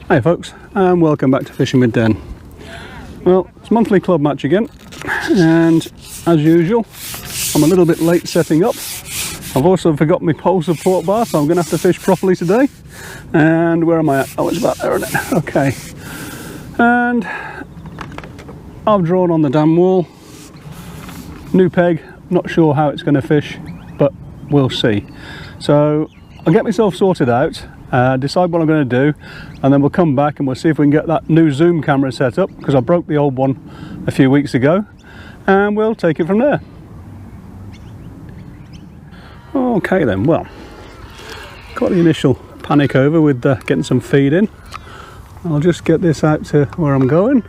Hi folks, and welcome back to Fishing with Den. Well, it's monthly club match again, and as usual, I'm a little bit late setting up. I've also forgot my pole support bar, so I'm going to have to fish properly today. And where am I at? Oh, it's about there, isn't it? Okay. And I've drawn on the dam wall. New peg, not sure how it's going to fish, but we'll see. So I'll get myself sorted out, decide what I'm going to do, and then we'll come back and we'll see if we can get that new zoom camera set up, because I broke the old one a few weeks ago, and we'll take it from there. Okay then, well, got the initial panic over with getting some feed in. I'll just get this out to where I'm going.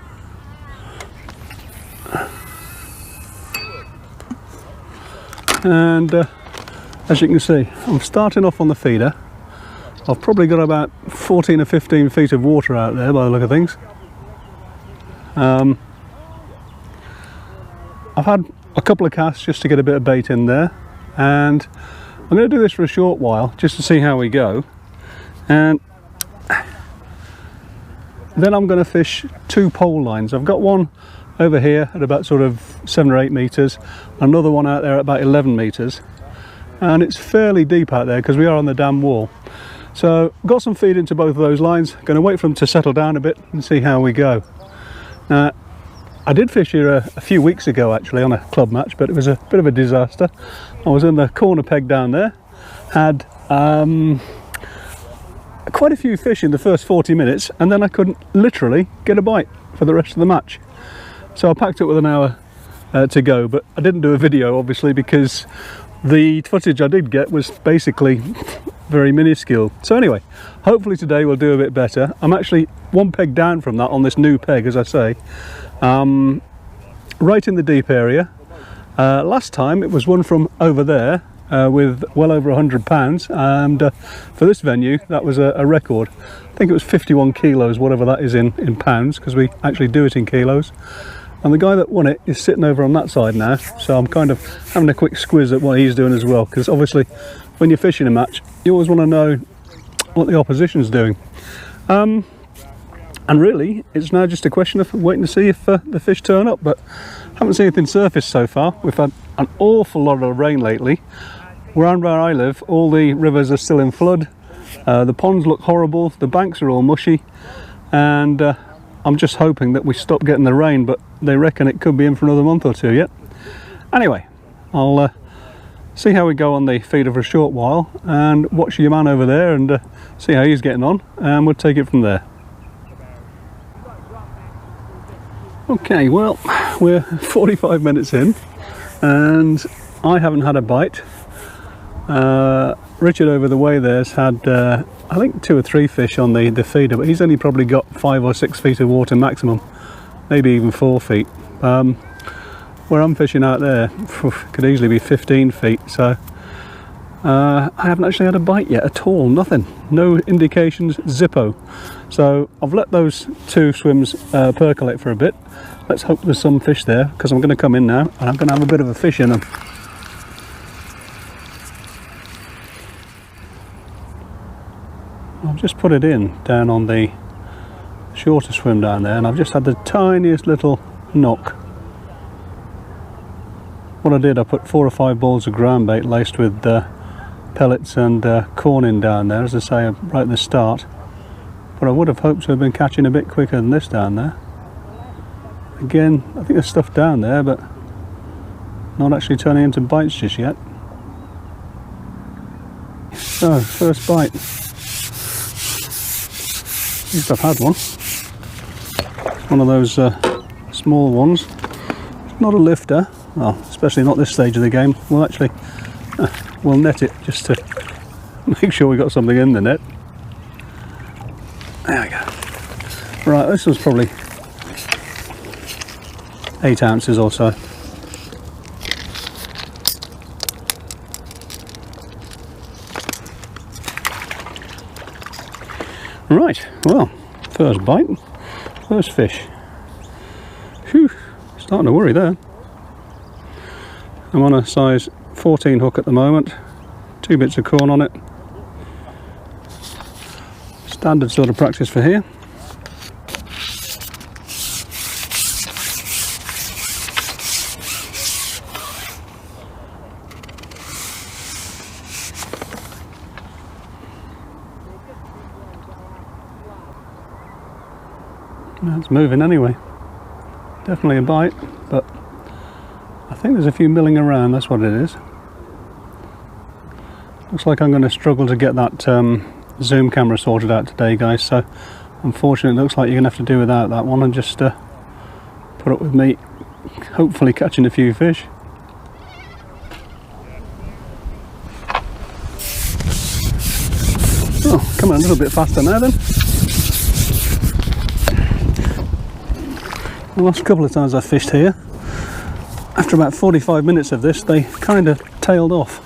And as you can see, I'm starting off on the feeder. I've probably got about 14 or 15 feet of water out there by the look of things. I've had a couple of casts just to get a bit of bait in there, and I'm going to do this for a short while just to see how we go, and then I'm going to fish two pole lines. I've got one over here at about sort of 7 or 8 meters, another one out there at about 11 meters, and it's fairly deep out there because we are on the dam wall. So got some feed into both of those lines. Going to wait for them to settle down a bit and see how we go. Now, I did fish here a few weeks ago actually on a club match, but it was a bit of a disaster. I was in the corner peg down there, had quite a few fish in the first 40 minutes, and then I couldn't literally get a bite for the rest of the match. So I packed up with an hour to go, but I didn't do a video obviously because the footage I did get was basically very minuscule. So anyway, hopefully today we'll do a bit better. I'm actually one peg down from that on this new peg, as I say, right in the deep area. Last time it was one from over there with well over 100 pounds, and for this venue that was a record. I think it was 51 kilos, whatever that is in pounds, because we actually do it in kilos. And the guy that won it is sitting over on that side now, so I'm kind of having a quick squiz at what he's doing as well, because obviously when you're fishing a match you always want to know what the opposition's doing. And really it's now just a question of waiting to see if the fish turn up, but haven't seen anything surface so far. We've had an awful lot of rain lately. Around where I live all the rivers are still in flood, the ponds look horrible, the banks are all mushy, and I'm just hoping that we stop getting the rain, but they reckon it could be in for another month or two yet. Anyway, I'll see how we go on the feeder for a short while and watch your man over there and see how he's getting on, and we'll take it from there. Okay, well, we're 45 minutes in and I haven't had a bite. Richard over the way there's had I think 2 or 3 fish on the feeder, but he's only probably got 5 or 6 feet of water maximum, maybe even 4 feet. Where I'm fishing out there could easily be 15 feet, so I haven't actually had a bite yet at all, nothing, no indications, zippo. So I've let those 2 swims percolate for a bit. Let's hope there's some fish there, because I'm going to come in now and I'm going to have a bit of a fish in them. I've just put it in down on the shorter swim down there, and I've just had the tiniest little knock. What I did, I put 4 or 5 balls of ground bait laced with pellets and corn in down there, as I say, right at the start. But I would have hoped to have been catching a bit quicker than this down there. Again, I think there's stuff down there, but not actually turning into bites just yet. So, first bite. At least I've had one. One of those small ones. Not a lifter, well, especially not this stage of the game. We'll actually we'll net it just to make sure we got something in the net. There we go. Right, this was probably 8 ounces or so. Right, well, first bite, first fish. Whew, starting to worry there. I'm on a size 14 hook at the moment, 2 bits of corn on it. Standard sort of practice for here. It's moving anyway. Definitely a bite, but I think there's a few milling around, that's what it is. Looks like I'm going to struggle to get that zoom camera sorted out today, guys, so unfortunately it looks like you're going to have to do without that one and just put up with me hopefully catching a few fish. Oh, come on, a little bit faster now then. The last couple of times I fished here, after about 45 minutes of this, they kind of tailed off.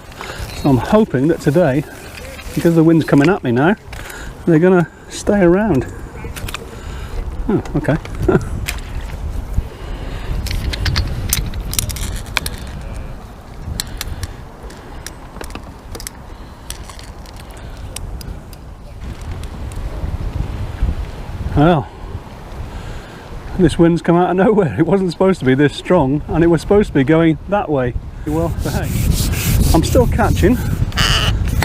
So I'm hoping that today, because the wind's coming at me now, they're going to stay around. Oh, okay. Well, this wind's come out of nowhere. It wasn't supposed to be this strong, and it was supposed to be going that way. Well, hey, I'm still catching,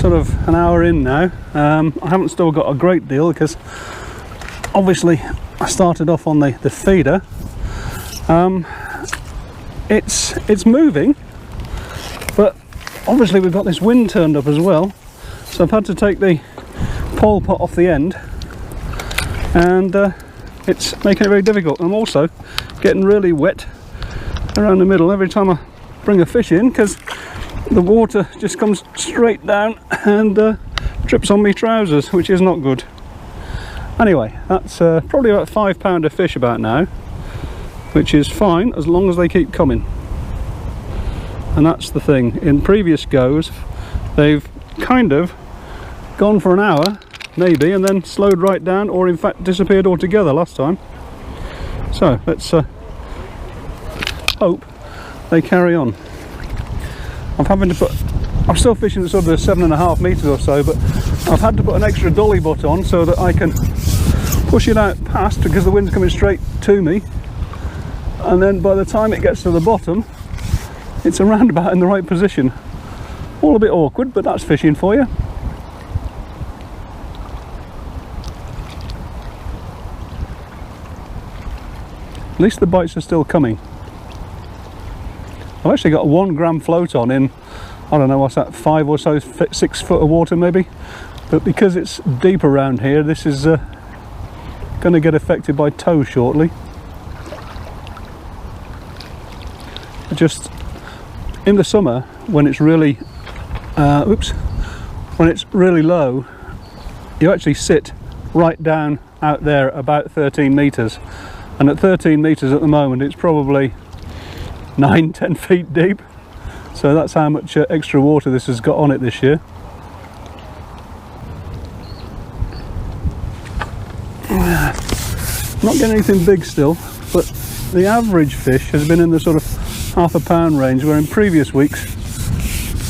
sort of an hour in now. I haven't still got a great deal because obviously I started off on the feeder. It's moving, but obviously we've got this wind turned up as well, so I've had to take the pole pot off the end, and it's making it very difficult. I'm also getting really wet around the middle every time I bring a fish in, because the water just comes straight down and drips on my trousers, which is not good. Anyway, that's probably about £5 a fish about now, which is fine as long as they keep coming. And that's the thing. In previous goes, they've kind of gone for an hour maybe and then slowed right down, or in fact disappeared altogether last time. So let's hope they carry on. I'm still fishing at sort of 7.5 metres or so, but I've had to put an extra dolly butt on so that I can push it out past, because the wind's coming straight to me, and then by the time it gets to the bottom it's around about in the right position. All a bit awkward, but that's fishing for you. At least the bites are still coming. I've actually got a 1 gram float on in, I don't know, what's that, 5 or so, 6 foot of water maybe. But because it's deep around here, this is going to get affected by tow shortly. Just in the summer, when it's really, when it's really low, you actually sit right down out there about 13 metres. And at 13 metres at the moment, it's probably 9-10 feet deep. So that's how much extra water this has got on it this year. Not getting anything big still, but the average fish has been in the sort of £0.5 pound range, where in previous weeks,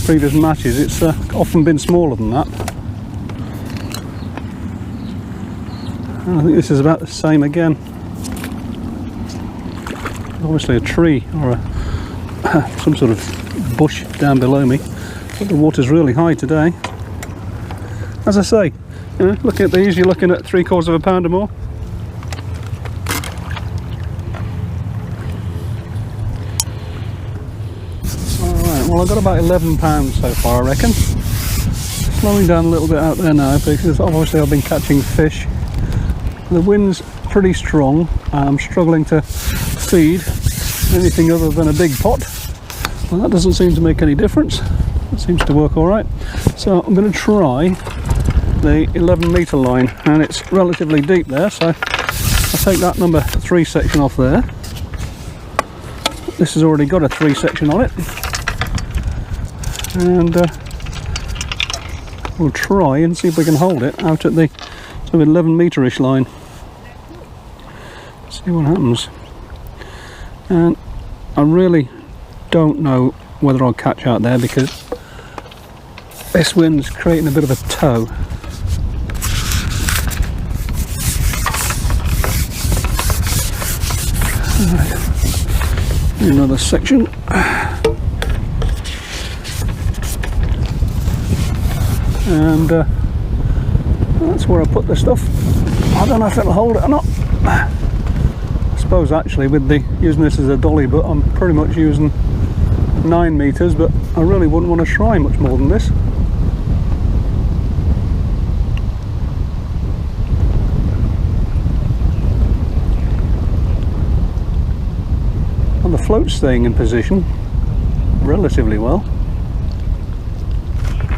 previous matches, it's often been smaller than that. And I think this is about the same again. Obviously a tree or some sort of bush down below me, but the water's really high today. As I say, you know, looking at these, you're looking at £0.75 pound or more. Alright, well I've got about £11 so far, I reckon. Slowing down a little bit out there now, because obviously I've been catching fish. The wind's pretty strong, and I'm struggling to feed anything other than a big pot. Well, that doesn't seem to make any difference. It seems to work all right. So I'm going to try the 11 metre line, and it's relatively deep there, so I'll take that number 3 section off there. This has already got a 3 section on it, and we'll try and see if we can hold it out at the sort of 11 metre-ish line. See what happens. And I really don't know whether I'll catch out there, because this wind's creating a bit of a tow. Right. Another section. And that's where I put the stuff. I don't know if it'll hold it or not. suppose actually with the using this as a dolly, but I'm pretty much using 9 meters, but I really wouldn't want to try much more than this. And the float's staying in position relatively well.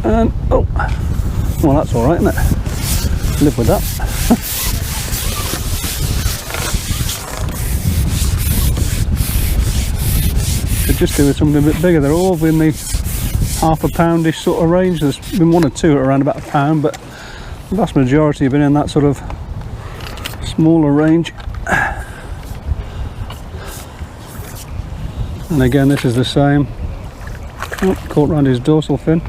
And oh, well, that's all right, isn't it? Live with that. Could just do with something a bit bigger. They're all in the half a poundish sort of range. There's been one or two at around about a pound, but the vast majority have been in that sort of smaller range. And again, this is the same. Oh, caught round his dorsal fin.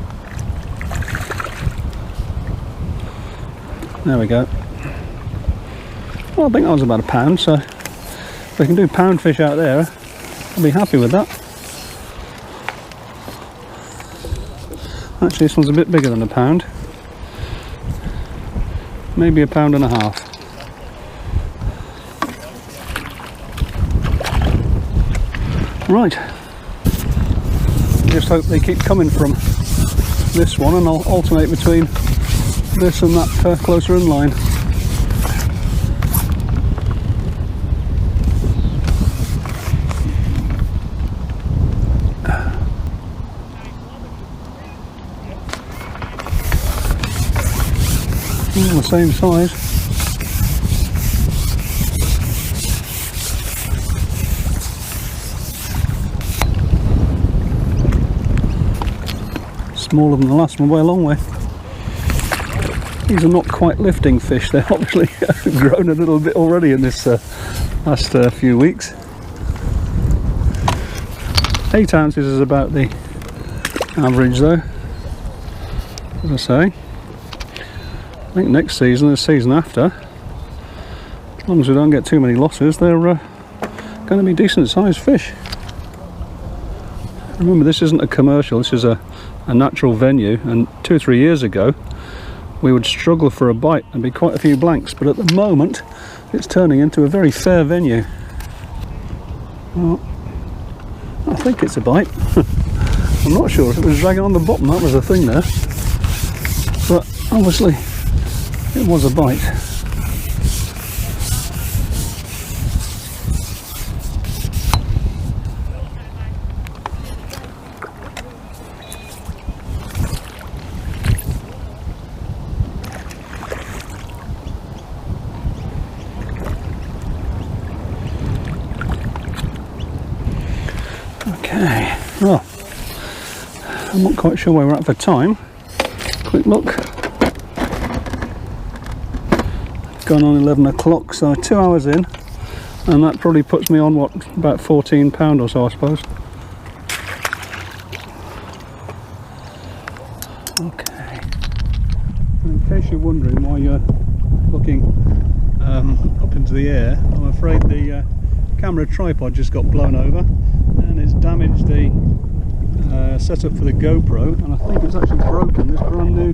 There we go. Well, I think that was about a pound, so if we can do pound fish out there, I'll be happy with that. Actually, this one's a bit bigger than a pound. Maybe a pound and a half. Right, just hope they keep coming from this one, and I'll alternate between this and that closer in line. The same size. Smaller than the last one by a long way. These are not quite lifting fish, they're obviously grown a little bit already in this last few weeks. 8 ounces is about the average though, as I say. I think next season, the season after, as long as we don't get too many losses, they're going to be decent sized fish. Remember, this isn't a commercial, this is a natural venue, and 2 or 3 years ago we would struggle for a bite and be quite a few blanks, but at the moment it's turning into a very fair venue. Well, I think it's a bite. I'm not sure if it was dragging on the bottom, that was the thing there, but obviously it was a bite. Okay, well, I'm not quite sure where we're at for time. Quick look. Gone on 11 o'clock, so 2 hours in, and that probably puts me on what, about £14 or so, I suppose. Okay. In case you're wondering why you're looking up into the air, I'm afraid the camera tripod just got blown over and it's damaged the setup for the GoPro, and I think it's actually broken this brand new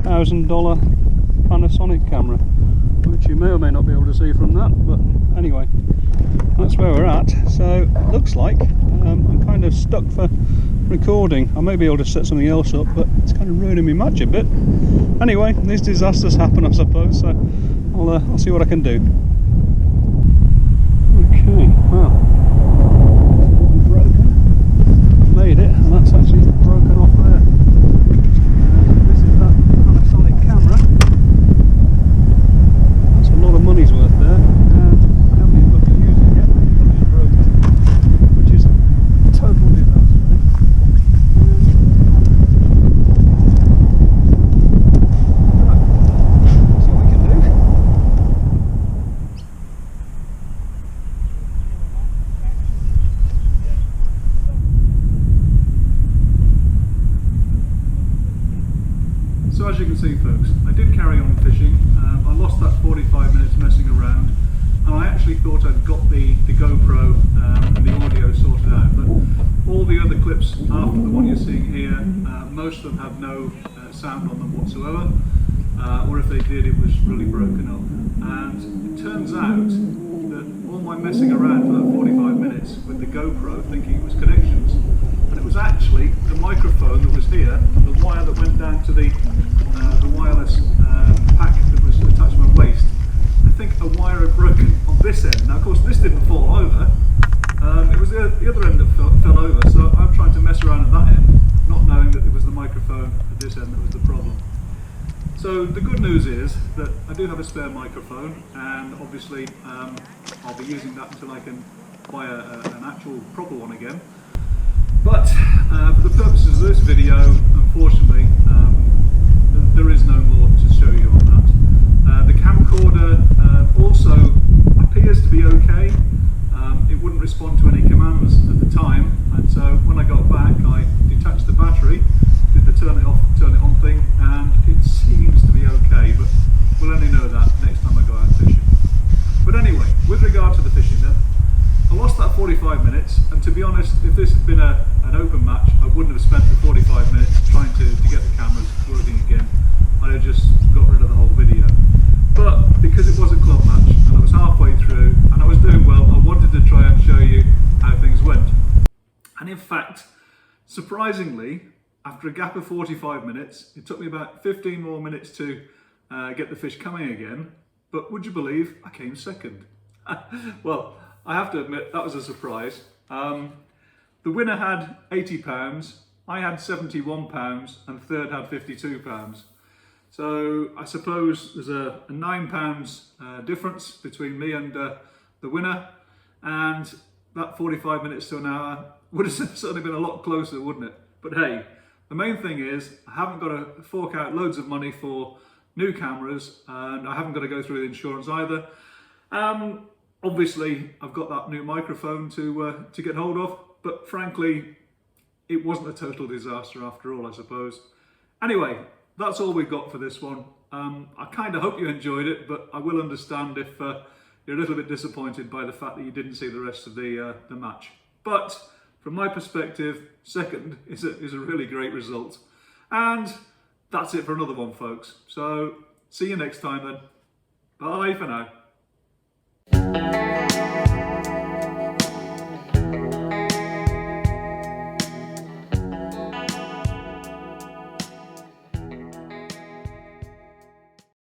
$1,000 Panasonic camera, which you may or may not be able to see from that, but anyway, that's where we're at. So looks like I'm kind of stuck for recording. I may be able to set something else up, but it's kind of ruining my match a bit. Anyway, these disasters happen, I suppose, so I'll see what I can do. Okay, well, broken. Made it, and that's actually broken off there. This is that Panasonic camera. That's a lot of money's worth there, and I haven't even got to use it yet because it's broken, which is a total disaster. Right, see what we can do. So as you can see, folks, I did carry on fishing. I lost that 45 minutes messing around, and I actually thought I'd got the GoPro and the audio sorted out, but all the other clips after the one you're seeing here, most of them have no sound on them whatsoever. or if they did, it was really broken up. And it turns out that all my messing around for that 45 minutes with the GoPro, thinking it was connections, and it was actually the microphone that was here and the wire that went down to the wireless pack that was attached to my waist. I think a wire had broken on this end. Now, of course, this didn't fall over. It was the other end that fell over, so I'm trying to mess around at that end, not knowing that it was the microphone at this end that was the problem. So the good news is that I do have a spare microphone, and obviously I'll be using that until I can buy an actual proper one again. But for the purposes of this video, unfortunately, there is no more to show you on that. The camcorder also appears to be okay. It wouldn't respond to any commands at the time, and so when I got back I detached the battery, did the turn it off, turn it on thing, and it seems to be okay, but we'll only know that next time I go out fishing. But anyway, with regard to the fishing then, I lost that 45 minutes, and to be honest, if this had been an open match, I wouldn't have spent the 45 minutes trying to get the cameras working again. I'd have just got rid of the whole video. But because it was a club match and I was halfway through and I was doing well, I wanted to try and show you how things went. And in fact, surprisingly, after a gap of 45 minutes, it took me about 15 more minutes to get the fish coming again. But would you believe I came second? Well, I have to admit that was a surprise. The winner had £80, I had £71, and third had £52. So I suppose there's a £9 difference between me and the winner, and that 45 minutes to an hour would have certainly been a lot closer, wouldn't it? But hey, the main thing is I haven't got to fork out loads of money for new cameras, and I haven't got to go through the insurance either. Obviously, I've got that new microphone to get hold of, but frankly, it wasn't a total disaster after all, I suppose. Anyway, that's all we've got for this one. I kind of hope you enjoyed it, but I will understand if you're a little bit disappointed by the fact that you didn't see the rest of the match. But from my perspective, second is a really great result. And that's it for another one, folks. So see you next time then. Bye for now.